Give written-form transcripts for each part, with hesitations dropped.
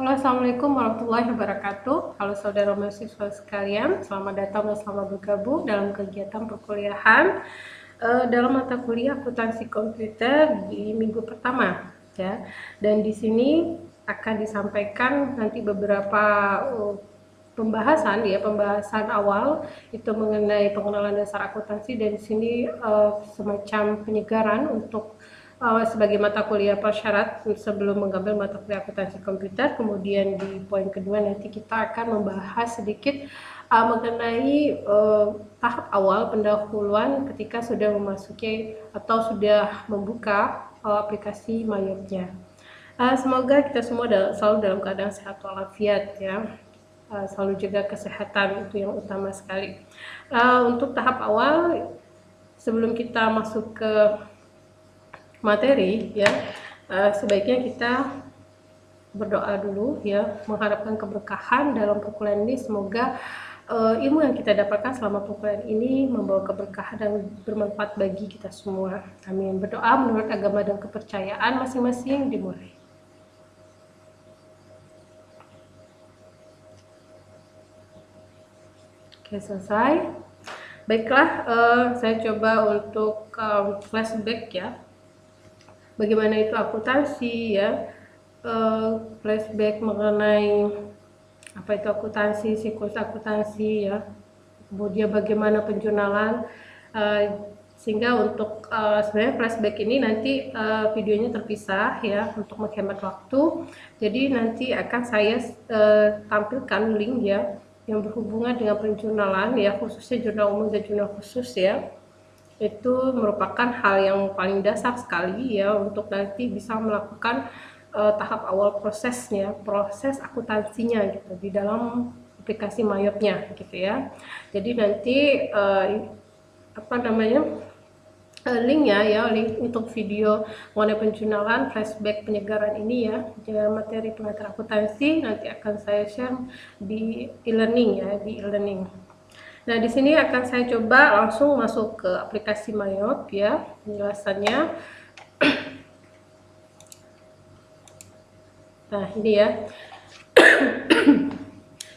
Halo, assalamualaikum warahmatullahi wabarakatuh. Halo saudara mahasiswa sekalian, selamat datang dan selamat bergabung dalam kegiatan perkuliahan dalam mata kuliah akuntansi komputer di minggu pertama, ya. Dan di sini akan disampaikan nanti beberapa pembahasan awal itu mengenai pengenalan dasar akuntansi, dan di sini semacam penyegaran untuk sebagai mata kuliah persyarat sebelum mengambil mata kuliah akuntansi komputer. Kemudian di poin kedua nanti kita akan membahas sedikit mengenai tahap awal pendahuluan ketika sudah memasuki atau sudah membuka aplikasi Mayopnya. Semoga kita semua selalu dalam keadaan sehat walafiat, ya. Selalu jaga kesehatan, itu yang utama sekali. Untuk tahap awal, sebelum kita masuk ke materi, ya, sebaiknya kita berdoa dulu, ya, mengharapkan keberkahan dalam perkuliahan ini. Semoga ilmu yang kita dapatkan selama perkuliahan ini membawa keberkahan dan bermanfaat bagi kita semua. Amin. Berdoa menurut agama dan kepercayaan masing-masing, dimulai. Oke, selesai. Baiklah, saya coba untuk flashback, ya. Bagaimana itu akuntansi, ya. Flashback mengenai apa itu akuntansi, siklus akuntansi, ya. Kemudian bagaimana penjurnalan, sehingga untuk sebenarnya flashback ini nanti videonya terpisah, ya, untuk menghemat waktu. Jadi nanti akan saya tampilkan link, ya, yang berhubungan dengan penjurnalan, ya, khususnya jurnal umum dan jurnal khusus, ya. Itu merupakan hal yang paling dasar sekali, ya, untuk nanti bisa melakukan tahap awal prosesnya, proses akuntansinya, gitu, di dalam aplikasi Mayopnya, gitu, ya. Jadi nanti linknya, ya, link untuk video mengenai penjurnalan flashback penyegaran ini, ya, materi pengantar akuntansi nanti akan saya share di e-learning, ya, di e-learning. Nah, di sini akan saya coba langsung masuk ke aplikasi Mayop, ya, penjelasannya. Nah, ini, ya.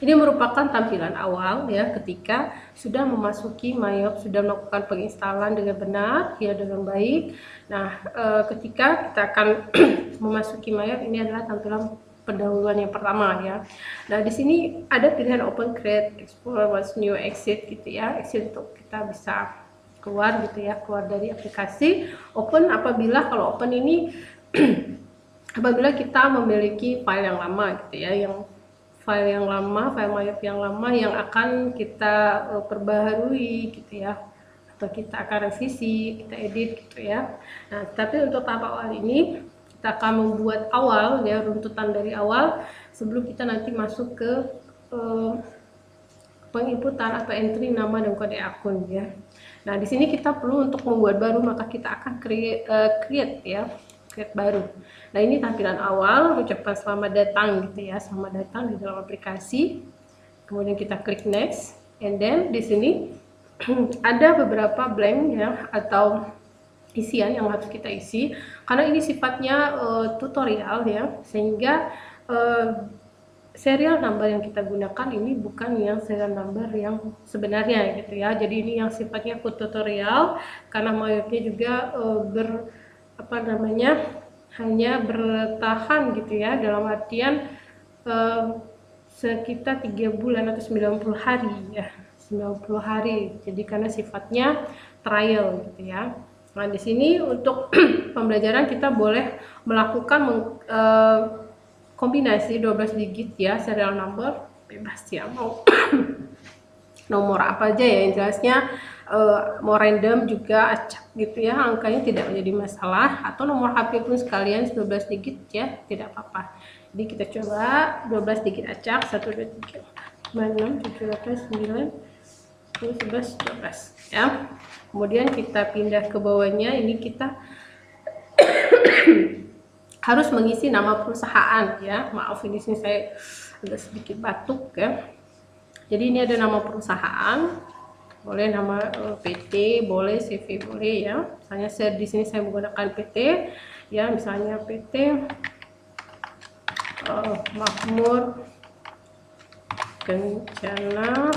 Ini merupakan tampilan awal, ya, ketika sudah memasuki Mayop, sudah melakukan penginstalan dengan benar, ya, dengan baik. Nah, ketika kita akan memasuki Mayop, ini adalah tampilan pendahuluan yang pertama, ya. Nah, di sini ada pilihan open, create, explore, what's new, exit, gitu, ya. Exit untuk kita bisa keluar, gitu, ya, keluar dari aplikasi. Open kalau open ini apabila kita memiliki file yang lama, gitu, ya, file Mayop yang lama yang akan kita perbaharui, gitu, ya, atau kita akan revisi, kita edit, gitu, ya. Nah, tapi untuk tahap awal ini kita akan membuat runtutan dari awal sebelum kita nanti masuk ke penginputan atau entry nama dan kode akun, ya. Nah, di sini kita perlu untuk membuat baru, maka kita akan create, ya, create baru. Nah, ini tampilan awal, ucapan selamat datang, gitu, ya, selamat datang di dalam aplikasi. Kemudian kita klik next, and then di sini ada beberapa blank, ya, atau isian yang harus kita isi, karena ini sifatnya tutorial, ya, sehingga serial number yang kita gunakan ini bukan yang serial number yang sebenarnya, gitu, ya. Jadi ini yang sifatnya tutorial, karena Mayopnya juga hanya bertahan, gitu, ya, dalam artian sekitar 3 bulan atau 90 hari, ya, 90 hari. Jadi karena sifatnya trial, gitu, ya. Nah, di sini untuk pembelajaran kita boleh melakukan kombinasi 12 digit, ya, serial number, bebas, ya, mau nomor apa aja, ya, yang jelasnya mau random juga, acak, gitu, ya, angkanya tidak menjadi masalah, atau nomor HP pun sekalian 12 digit, ya, tidak apa-apa. Jadi kita coba 12 digit acak, 1, 2, 3, 4, 5, 6, 7, 8, 9, 10, 11, 12, ya. Kemudian kita pindah ke bawahnya, ini kita harus mengisi nama perusahaan, ya. Maaf, ini sini saya agak sedikit batuk, ya. Jadi ini ada nama perusahaan, boleh nama PT, boleh CV, boleh, ya. Misalnya di sini saya menggunakan PT, ya, misalnya PT Makmur Kencana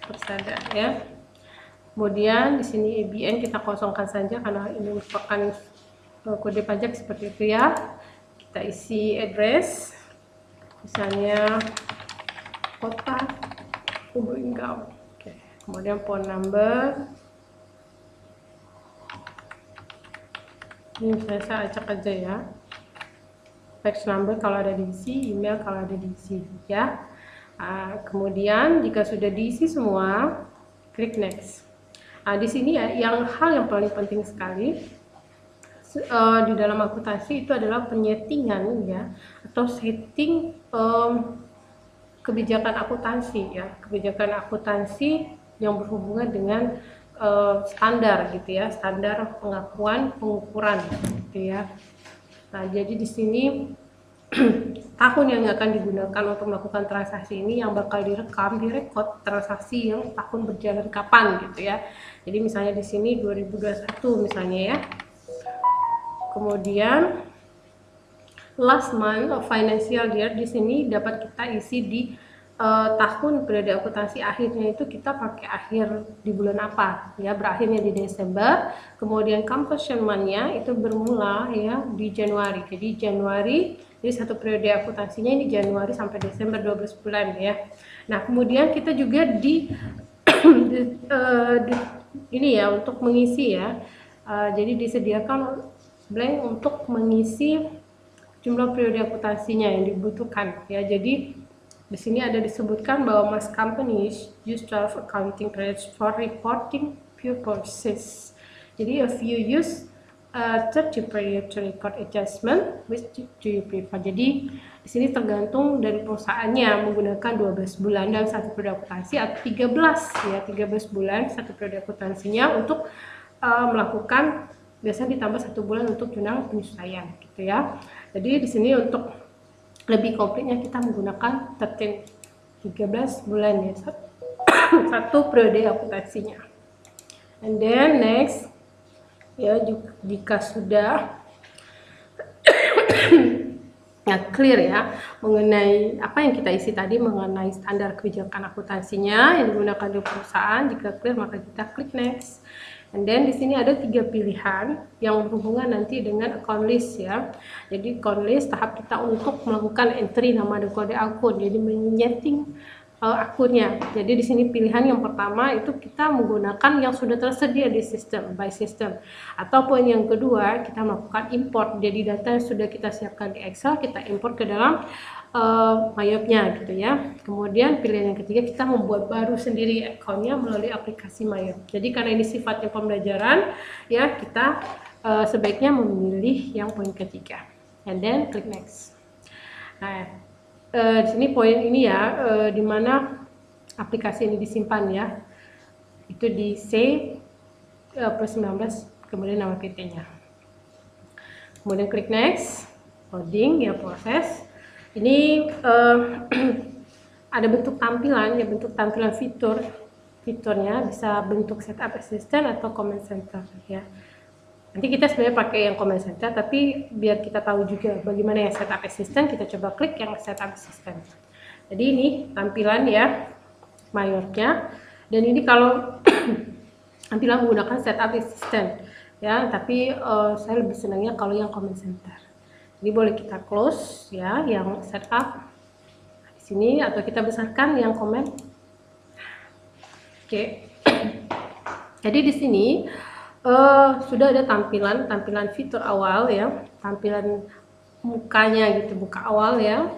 Persada ya. Kemudian di sini ABN kita kosongkan saja karena ini merupakan kode pajak seperti itu ya. Kita isi address, misalnya kota Lubuk. Oke. Kemudian phone number. Ini saya acak aja ya. Fax number kalau ada diisi, email kalau ada diisi ya. Kemudian jika sudah diisi semua, klik next. Di sini ya, hal yang paling penting sekali di dalam akuntansi itu adalah penyetingan ya, atau setting kebijakan akuntansi ya, kebijakan akuntansi yang berhubungan dengan standar gitu ya, standar pengakuan pengukuran gitu ya. Nah, jadi di sini tahun yang akan digunakan untuk melakukan transaksi ini yang bakal direkod transaksi yang tahun berjalan kapan gitu ya. Jadi misalnya di sini 2021 misalnya ya. Kemudian last month of financial year di sini dapat kita isi di tahun periode akuntansi akhirnya itu kita pakai akhir di bulan apa ya, berakhirnya di Desember. Kemudian conversion month-nya itu bermula ya di Januari. Jadi Januari, jadi satu periode akuntansinya ini Januari sampai Desember 12 bulan ya. Nah, kemudian kita juga ini ya untuk mengisi ya. Jadi disediakan blank untuk mengisi jumlah periode akuntansinya yang dibutuhkan ya. Jadi di sini ada disebutkan bahwa most companies use 12 accounting periods for reporting purposes. Jadi if you use 30 period to record adjustment, which do you prefer? Jadi di sini tergantung dari perusahaannya menggunakan 12 bulan dan satu periode akuntansi atau 13 ya, 13 bulan satu periode akuntansinya untuk melakukan, biasanya ditambah 1 bulan untuk jurnal penyesuaian gitu ya. Jadi di sini untuk lebih komplitnya kita menggunakan 13 bulan ya, satu periode akuntansinya. And then next ya, jika sudah clear ya mengenai apa yang kita isi tadi mengenai standar kebijakan akuntansinya yang digunakan di perusahaan, jika clear maka kita klik next. And then di sini ada 3 pilihan yang berhubungan nanti dengan account list ya. Jadi account list tahap kita untuk melakukan entry nama dan kode akun, jadi menyeting akunnya. Jadi di sini pilihan yang pertama itu kita menggunakan yang sudah tersedia di sistem by system, ataupun yang kedua kita melakukan import. Jadi data yang sudah kita siapkan di Excel kita import ke dalam Mayop-nya gitu ya. Kemudian pilihan yang ketiga kita membuat baru sendiri akunnya melalui aplikasi Mayop. Jadi karena ini sifatnya pembelajaran ya, kita sebaiknya memilih yang poin ketiga. And then klik next. Nah, di sini poin ini ya, di mana aplikasi ini disimpan ya, itu di C +19 kemudian nama PT-nya. Kemudian klik next, loading ya, proses. Ini ada bentuk tampilan ya, bentuk tampilan fiturnya bisa bentuk setup assistant atau command center ya. Nanti kita sebenarnya pakai yang command center, tapi biar kita tahu juga bagaimana yang setup assistant, kita coba klik yang setup assistant. Jadi ini tampilan ya mayornya, dan ini kalau tampilan menggunakan setup assistant ya, tapi saya lebih senangnya kalau yang command center. Jadi boleh kita close ya yang setup di sini, atau kita besarkan yang command. Oke. Jadi di sini sudah ada tampilan fitur awal ya, tampilan mukanya gitu, muka awal ya.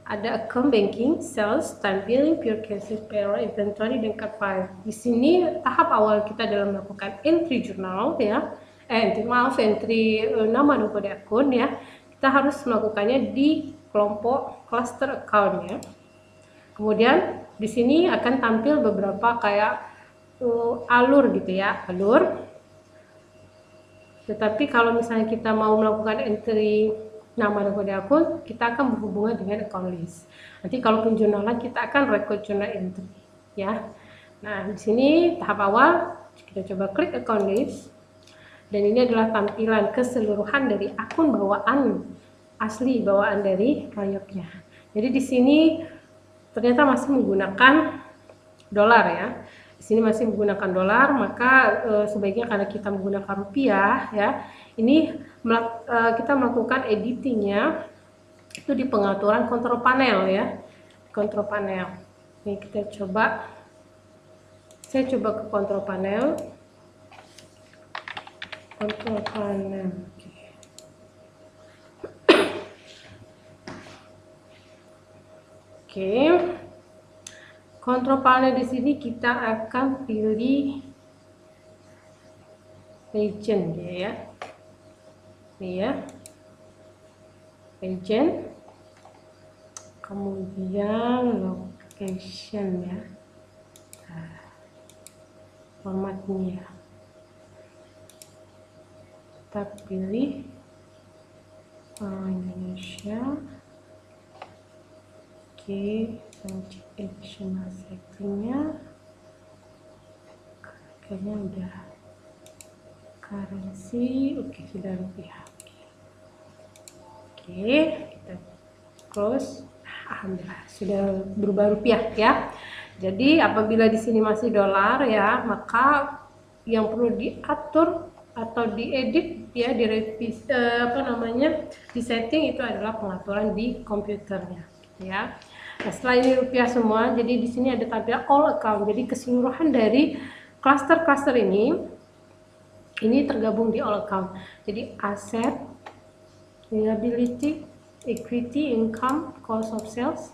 Ada account banking, sales, time billing, pure cash, payroll, inventory, dan card file. Di sini tahap awal kita dalam melakukan entry jurnal ya, entry nama dan kode akun ya. Kita harus melakukannya di kelompok cluster account ya. Kemudian di sini akan tampil beberapa kayak alur gitu ya, alur. Tetapi kalau misalnya kita mau melakukan entry nama dan kode akun, kita akan berhubungan dengan account list. Nanti kalau penjurnalan kita akan record journal entry ya. Nah, di sini tahap awal kita coba klik account list, dan ini adalah tampilan keseluruhan dari akun bawaan asli bawaan dari proyeknya. Jadi di sini ternyata masih menggunakan dolar ya. Di sini masih menggunakan dolar, maka sebaiknya karena kita menggunakan rupiah ya, ini kita melakukan editingnya itu di pengaturan kontrol panel ya, kontrol panel. Ini kita coba, saya coba ke kontrol panel, Oke. Kontrol panel di sini kita akan pilih region ya. Ini ya. Region. Kemudian location ya. Nah, formatnya. Kita pilih Indonesia. Oke, additional settingnya kayaknya udah currency, oke sudah rupiah. Oke, kita close. Alhamdulillah sudah berubah rupiah ya. Jadi apabila di sini masih dolar ya, maka yang perlu diatur atau diedit ya, direvisi di setting itu adalah pengaturan di komputernya ya. Nah, setelah ini rupiah semua, jadi di sini ada tabel all account. Jadi keseluruhan dari cluster-cluster ini tergabung di all account. Jadi aset, liability, equity, income, cost of sales,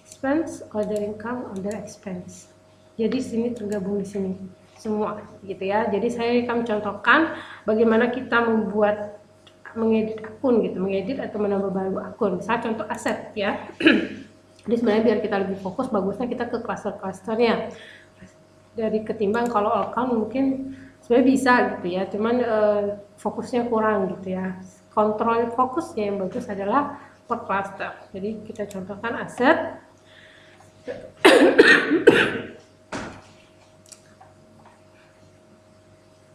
expense, other income, other expense. Jadi sini tergabung di sini semua gitu ya. Jadi saya akan contohkan bagaimana kita mengedit akun gitu, mengedit atau menambah baru akun. Misalnya contoh aset ya. Jadi sebenarnya biar kita lebih fokus, bagusnya kita ke cluster-clusternya. Dari ketimbang kalau account mungkin sebenarnya bisa gitu ya, cuman fokusnya kurang gitu ya. Kontrol fokusnya yang bagus adalah per cluster. Jadi kita contohkan aset.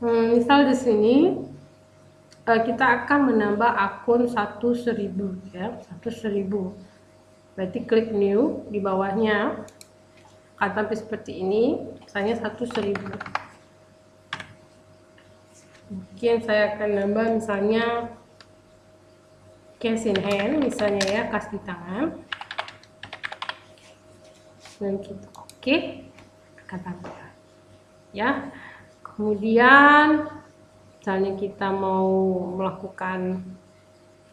Misal di sini kita akan menambah akun 1.000 ya, 1.000. Berarti klik new, di bawahnya akan tampil seperti ini, misalnya 1.000. Mungkin saya akan nambah misalnya cash in hand, misalnya ya, kas di tangan. Dan kita oke, akan tampil ya. Kemudian misalnya kita mau melakukan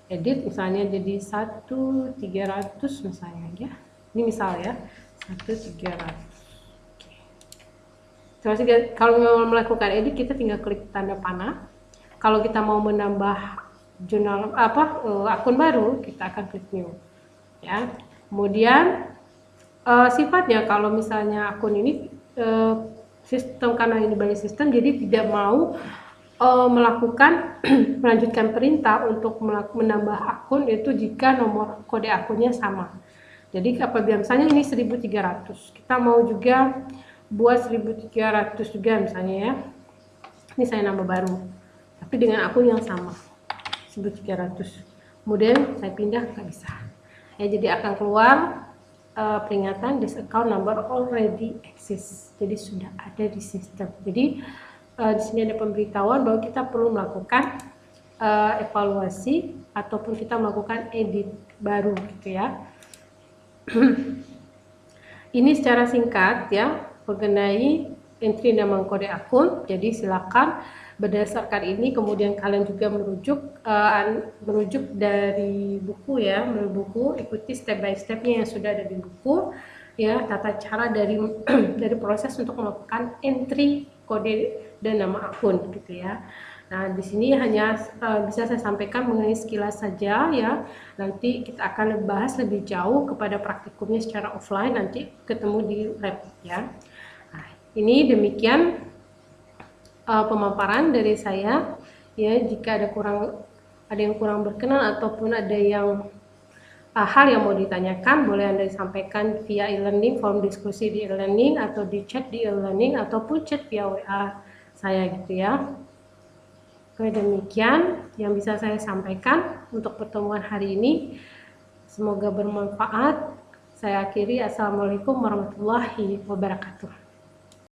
edit, misalnya jadi 1.300 misalnya ya. Ini misal ya, 1.300. Oke. Kalau mau melakukan edit kita tinggal klik tanda panah. Kalau kita mau menambah jurnal akun baru, kita akan klik new. Ya. Kemudian sifatnya kalau misalnya akun ini sistem, karena ini by sistem, jadi tidak mau melanjutkan perintah untuk menambah akun itu jika nomor kode akunnya sama. Jadi apabila misalnya ini 1.300, kita mau juga buat 1.300 juga misalnya ya. Ini saya nambah baru, tapi dengan akun yang sama 1.300. Kemudian saya pindah, nggak bisa. Ya, jadi akan keluar peringatan this account number already exists. Jadi sudah ada di sistem. Jadi di sini ada pemberitahuan bahwa kita perlu melakukan evaluasi ataupun kita melakukan edit baru gitu ya. Ini secara singkat ya mengenai entry nama kode akun. Jadi silakan berdasarkan ini kemudian kalian juga merujuk dari buku ya, buku, ikuti step by stepnya yang sudah ada di buku ya, tata cara dari proses untuk melakukan entry kode dan nama akun gitu ya. Nah, di sini hanya bisa saya sampaikan mengenai sekilas saja ya. Nanti kita akan bahas lebih jauh kepada praktikumnya secara offline, nanti ketemu di lab ya. Nah, ini demikian pemaparan dari saya ya. Jika ada yang kurang berkenan ataupun ada yang hal yang mau ditanyakan, boleh Anda sampaikan via e-learning, form diskusi di e-learning atau di chat di e-learning ataupun chat via WA saya gitu ya. Oke, demikian yang bisa saya sampaikan. untuk pertemuan hari ini. Semoga bermanfaat. Saya akhiri, assalamualaikum warahmatullahi wabarakatuh.